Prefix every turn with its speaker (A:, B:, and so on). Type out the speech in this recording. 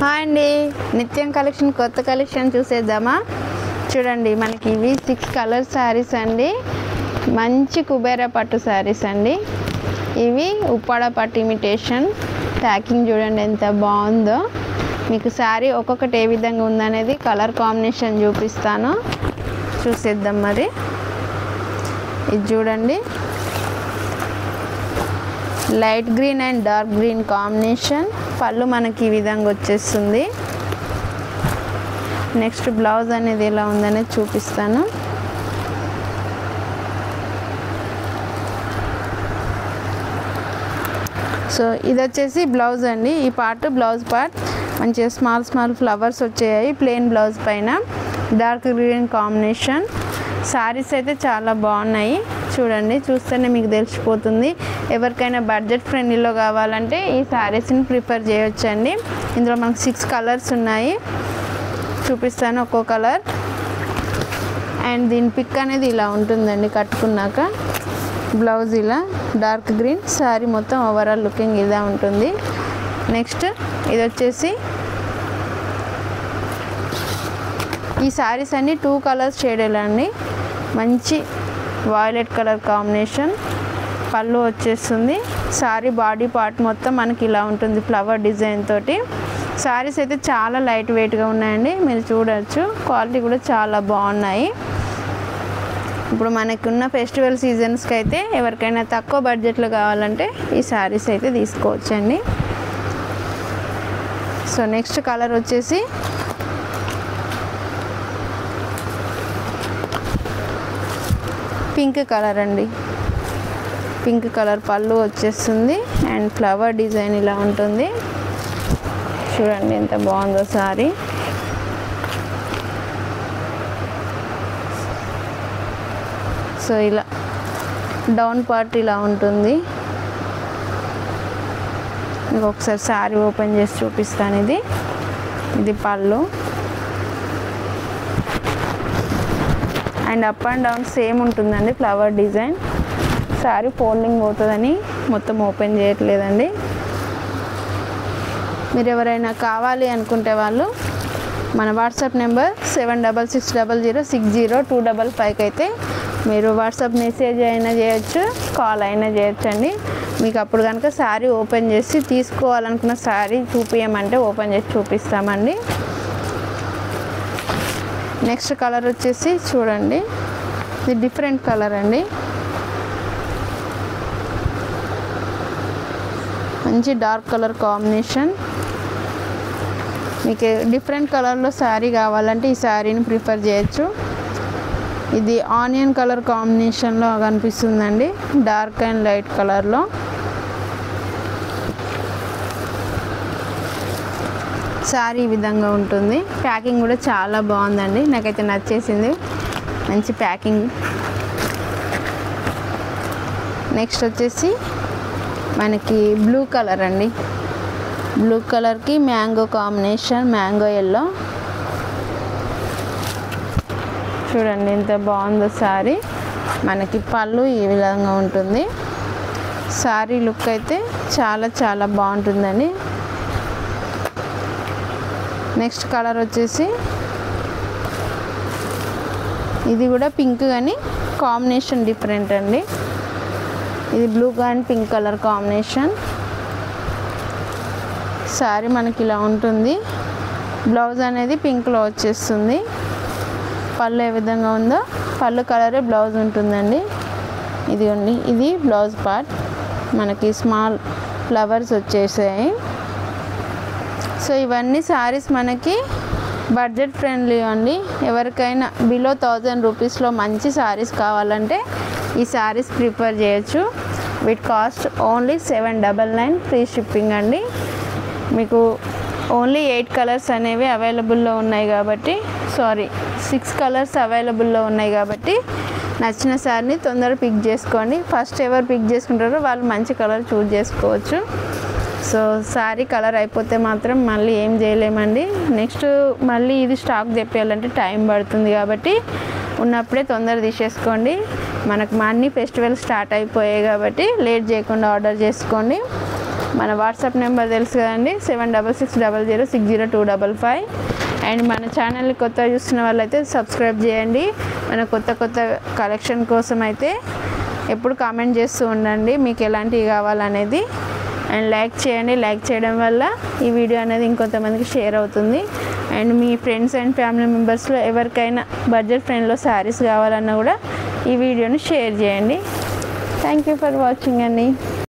A: Hi అండి, నిత్యం collection కొత్త కలెక్షన్ చూసేద్దామా. చూడండి, మనకి ఇవి 6 కలర్ శారీస్ అండి. మంచి కుబేరా పట్టు శారీస్ అండి. ఇవి ఉప్పాడ పట్టు ఇమిటేషన్. ప్యాకింగ్ చూడండి ఎంత బాగుందో. మీకు శారీ ఒక్కొక్కటి ఏ విధంగా ఉందనేది కలర్ కాంబినేషన్ చూపిస్తాను, చూసేద్దాం. మరి ఇది చూడండి, light green and dark green combination. పళ్ళు మనకి ఈ విధంగా వచ్చేస్తుంది. నెక్స్ట్ బ్లౌజ్ అనేది ఎలా ఉందనేది చూపిస్తాను. సో ఇది వచ్చేసి బ్లౌజ్ అండి. ఈ పార్ట్ బ్లౌజ్ పార్ట్ మంచిగా స్మాల్ ఫ్లవర్స్ వచ్చాయి ప్లెయిన్ బ్లౌజ్ పైన. Dark green combination. శారీస్ అయితే చాలా బాగున్నాయి. చూడండి, చూస్తేనే మీకు తెలిసిపోతుంది. ఎవరికైనా బడ్జెట్ ఫ్రెండ్లీలో కావాలంటే ఈ శారీస్ని ప్రిఫర్ చేయొచ్చండి. ఇందులో మనకు 6 కలర్స్ ఉన్నాయి, చూపిస్తాను ఒక్కో కలర్. అండ్ దీని పిక్ అనేది ఇలా ఉంటుందండి కట్టుకున్నాక. బ్లౌజ్ ఇలా డార్క్ గ్రీన్, శారీ మొత్తం ఓవరాల్ లుకింగ్ ఇలా ఉంటుంది. నెక్స్ట్ ఇది వచ్చేసి ఈ శారీస్ అన్నీ 2 కలర్స్ షేడెడ్ అండి. మంచి వాయిలెట్ కలర్ కాంబినేషన్. పళ్ళు వచ్చేస్తుంది. శారీ బాడీ పార్ట్ మొత్తం మనకి ఇలా ఉంటుంది ఫ్లవర్ డిజైన్ తోటి. శారీస్ అయితే చాలా లైట్ వెయిట్గా ఉన్నాయండి, మీరు చూడవచ్చు. క్వాలిటీ కూడా చాలా బాగున్నాయి. ఇప్పుడు మనకున్న ఫెస్టివల్ సీజన్స్కి అయితే ఎవరికైనా తక్కువ బడ్జెట్లో కావాలంటే ఈ శారీస్ అయితే తీసుకోవచ్చండి. సో నెక్స్ట్ కలర్ వచ్చేసి పింక్ కలర్ అండి. పింక్ కలర్ పళ్ళు వచ్చేస్తుంది అండ్ ఫ్లవర్ డిజైన్ ఇలా ఉంటుంది. చూడండి ఎంత బాగుందో సారీ. సో ఇలా డౌన్ పార్ట్ ఇలా ఉంటుంది. మీకు ఒకసారి సారీ ఓపెన్ చేసి చూపిస్తాను. ఇది పళ్ళు and up and down same ఉంటుందండి ఫ్లవర్ డిజైన్. శారీ ఫోల్డింగ్ పోతుందని మొత్తం ఓపెన్ చేయట్లేదండి. మీరు ఎవరైనా కావాలి అనుకుంటే వాళ్ళు మన వాట్సాప్ నెంబర్ 7660060255 అయితే మీరు వాట్సాప్ మెసేజ్ అయినా చేయొచ్చు, కాల్ అయినా చేయొచ్చు అండి. మీకు అప్పుడు కనుక శారీ ఓపెన్ చేసి తీసుకోవాలనుకున్న శారీ చూపించమంటే ఓపెన్ చేసి చూపిస్తామండి. నెక్స్ట్ కలర్ వచ్చేసి చూడండి, ఇది డిఫరెంట్ కలర్ అండి. మంచి డార్క్ కలర్ కాంబినేషన్. మీకు డిఫరెంట్ కలర్లో శారీ కావాలంటే ఈ శారీని ప్రిఫర్ చేయొచ్చు. ఇది ఆనియన్ కలర్ కాంబినేషన్లో కనిపిస్తుందండి, డార్క్ అండ్ లైట్ కలర్లో. శారీ ఈ విధంగా ఉంటుంది. ప్యాకింగ్ కూడా చాలా బాగుందండి, నాకైతే నచ్చేసింది. మంచి ప్యాకింగ్. నెక్స్ట్ వచ్చేసి మనకి బ్లూ కలర్ అండి. బ్లూ కలర్కి మ్యాంగో కాంబినేషన్, మ్యాంగో ఎల్లో. చూడండి ఎంత బాగుందో శారీ. మనకి పళ్ళు ఈ విధంగా ఉంటుంది. శారీ లుక్ అయితే చాలా బాగుంటుందండి. నెక్స్ట్ కలర్ వచ్చేసి ఇది కూడా పింక్ కానీ కాంబినేషన్ డిఫరెంట్ అండి. ఇది blue and pink colour combination. Sari మనకి ఇలా ఉంటుంది. బ్లౌజ్ అనేది పింక్లో వచ్చేస్తుంది. పళ్ళు ఏ విధంగా ఉందో పళ్ళు కలరే బ్లౌజ్ ఉంటుందండి. ఇదిగోండి, ఇది బ్లౌజ్ పార్ట్. మనకి స్మాల్ ఫ్లవర్స్ వచ్చేసాయి. సో ఇవన్నీ శారీస్ మనకి బడ్జెట్ ఫ్రెండ్లీ అండి. ఎవరికైనా బిలో 1000 రూపీస్లో మంచి శారీస్ కావాలంటే ఈ శారీస్ ప్రిఫర్ చేయొచ్చు. వీటి కాస్ట్ ఓన్లీ 799 ఫ్రీ షిప్పింగ్ అండి. మీకు ఓన్లీ 8 కలర్స్ అనేవి అవైలబుల్లో ఉన్నాయి కాబట్టి 6 కలర్స్ అవైలబుల్లో ఉన్నాయి కాబట్టి నచ్చిన శారీని తొందరగా పిక్ చేసుకోండి. ఫస్ట్ ఎవరు పిక్ చేసుకుంటారో వాళ్ళు మంచి కలర్ చూజ్ చేసుకోవచ్చు. సో శారీ కలర్ అయిపోతే మాత్రం మళ్ళీ ఏం చేయలేమండి. నెక్స్ట్ మళ్ళీ ఇది స్టాక్ తెప్పియాలంటే టైం పడుతుంది కాబట్టి ఉన్నప్పుడే తొందర తీసేసుకోండి. మనకు అన్ని ఫెస్టివల్ స్టార్ట్ అయిపోయాయి కాబట్టి లేట్ చేయకుండా ఆర్డర్ చేసుకోండి. మన వాట్సాప్ నెంబర్ తెలుసు కదండి, 7660060255. అండ్ మన ఛానల్ని కొత్తగా చూస్తున్న వాళ్ళైతే సబ్స్క్రైబ్ చేయండి. మన కొత్త కలెక్షన్ కోసం అయితే ఎప్పుడు కామెంట్ చేస్తూ ఉండండి మీకు ఎలాంటివి కావాలనేది. అండ్ లైక్ చేయండి, లైక్ చేయడం వల్ల ఈ వీడియో అనేది ఇంకొంతమందికి షేర్ అవుతుంది. అండ్ మీ ఫ్రెండ్స్ అండ్ ఫ్యామిలీ మెంబర్స్లో ఎవరికైనా బడ్జెట్ ఫ్రెండ్లో శారీస్ కావాలన్నా కూడా ఈ వీడియోని షేర్ చేయండి. థ్యాంక్ యూ ఫర్ వాచింగ్ అండి.